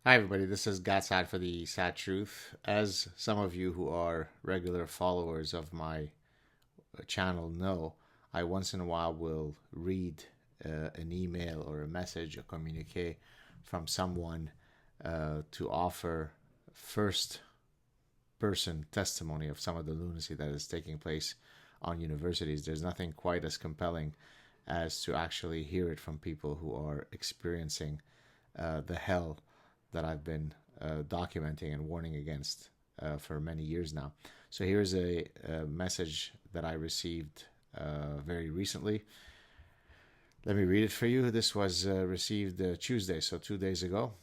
Hi, everybody. This is Gatsad for the SAAD TRUTH. As some of you who are regular followers of my channel know, I once in a while will read an email or a message, a communique from someone to offer first person testimony of some of the lunacy that is taking place on universities. There's nothing quite as compelling as to actually hear it from people who are experiencing the hell that I've been documenting and warning against for many years now. So here's a message that I received very recently. Let me read it for you. This was received Tuesday, so 2 days ago.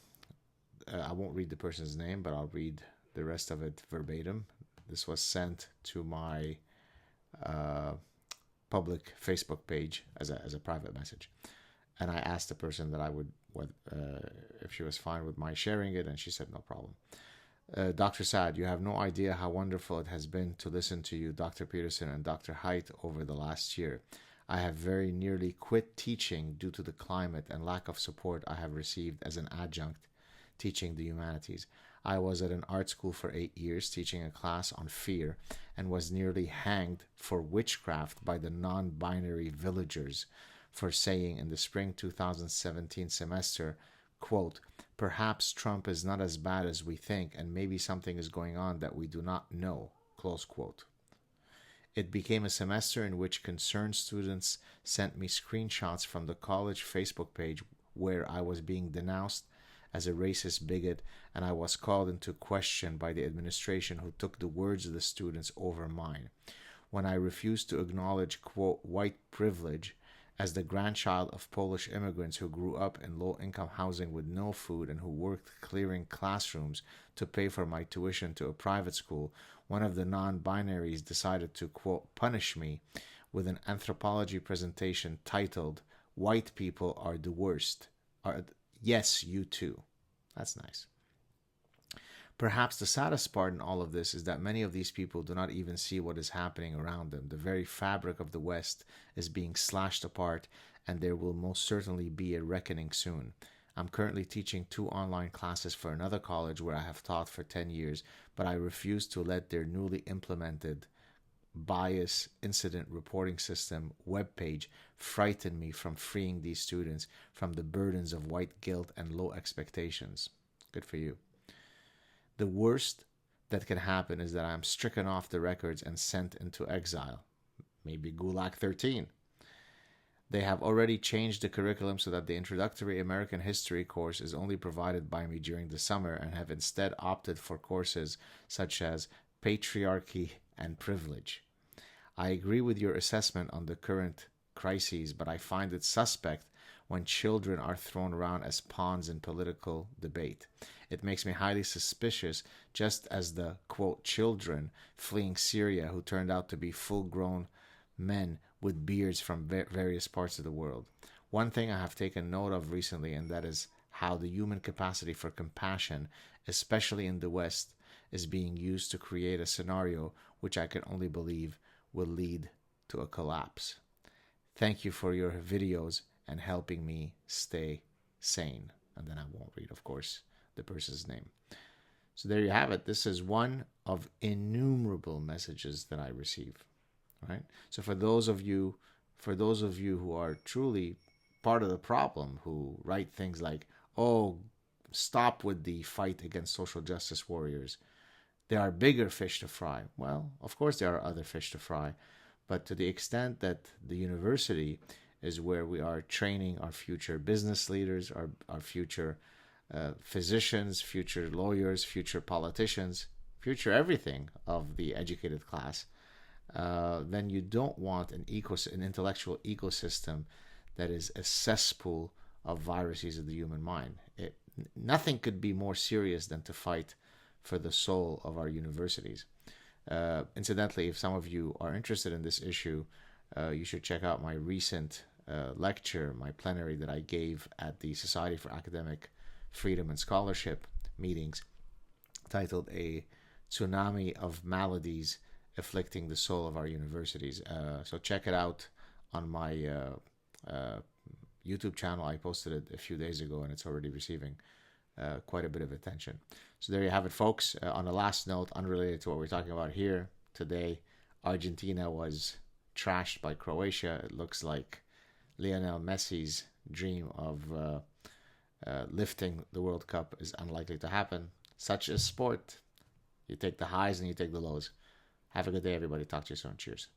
I won't read the person's name, but I'll read the rest of it verbatim. This was sent to my uh, public Facebook page as a private message. And I asked the person that I would, if she was fine with my sharing it, and she said no problem. Dr. Saad, you have no idea how wonderful it has been to listen to you, Dr. Peterson, and Dr. Haidt over the last year. I have very nearly quit teaching due to the climate and lack of support I have received as an adjunct teaching the humanities. I was at an art school for 8 years teaching a class on fear and was nearly hanged for witchcraft by the non-binary villagers for saying in the spring 2017 semester, quote, perhaps Trump is not as bad as we think and maybe something is going on that we do not know, close quote. It became a semester in which concerned students sent me screenshots from the college Facebook page where I was being denounced as a racist bigot, and I was called into question by the administration who took the words of the students over mine. When I refused to acknowledge, quote, white privilege as the grandchild of Polish immigrants who grew up in low-income housing with no food and who worked clearing classrooms to pay for my tuition to a private school, one of the non-binaries decided to, quote, punish me with an anthropology presentation titled, White People Are the Worst. Yes, you too. That's nice. Perhaps the saddest part in all of this is that many of these people do not even see what is happening around them. The very fabric of the West is being slashed apart, and there will most certainly be a reckoning soon. I'm currently teaching 2 online classes for another college where I have taught for 10 years, but I refuse to let their newly implemented bias incident reporting system webpage frighten me from freeing these students from the burdens of white guilt and low expectations. Good for you. The worst that can happen is that I'm stricken off the records and sent into exile. Maybe Gulag 13. They have already changed the curriculum so that the introductory American history course is only provided by me during the summer and have instead opted for courses such as patriarchy and privilege. I agree with your assessment on the current crises, but I find it suspect when children are thrown around as pawns in political debate. It makes me highly suspicious, just as the, quote, children fleeing Syria who turned out to be full-grown men with beards from various parts of the world. One thing I have taken note of recently, and that is how the human capacity for compassion, especially in the West, is being used to create a scenario which I can only believe will lead to a collapse. Thank you for your videos and helping me stay sane. And then I won't read, of course, the person's name. So there you have it. This is one of innumerable messages that I receive. Right? So for those of you who are truly part of the problem, who write things like, "Oh, stop with the fight against social justice warriors. There are bigger fish to fry." Well, of course there are other fish to fry, but to the extent that the university is where we are training our future business leaders, our future physicians, future lawyers, future politicians, future everything of the educated class, then you don't want an intellectual ecosystem that is a cesspool of viruses of the human mind. Nothing could be more serious than to fight for the soul of our universities. Incidentally, if some of you are interested in this issue, you should check out my recent lecture, my plenary that I gave at the Society for Academic Freedom and Scholarship meetings, titled A Tsunami of Maladies Afflicting the Soul of Our Universities. So check it out on my YouTube channel. I posted it a few days ago, and it's already receiving quite a bit of attention. So there you have it, folks. On a last note, unrelated to what we're talking about here today, Argentina was trashed by Croatia. It looks like Lionel Messi's dream of lifting the World Cup is unlikely to happen. Such is sport. You take the highs and you take the lows. Have a good day, everybody. Talk to you soon. Cheers.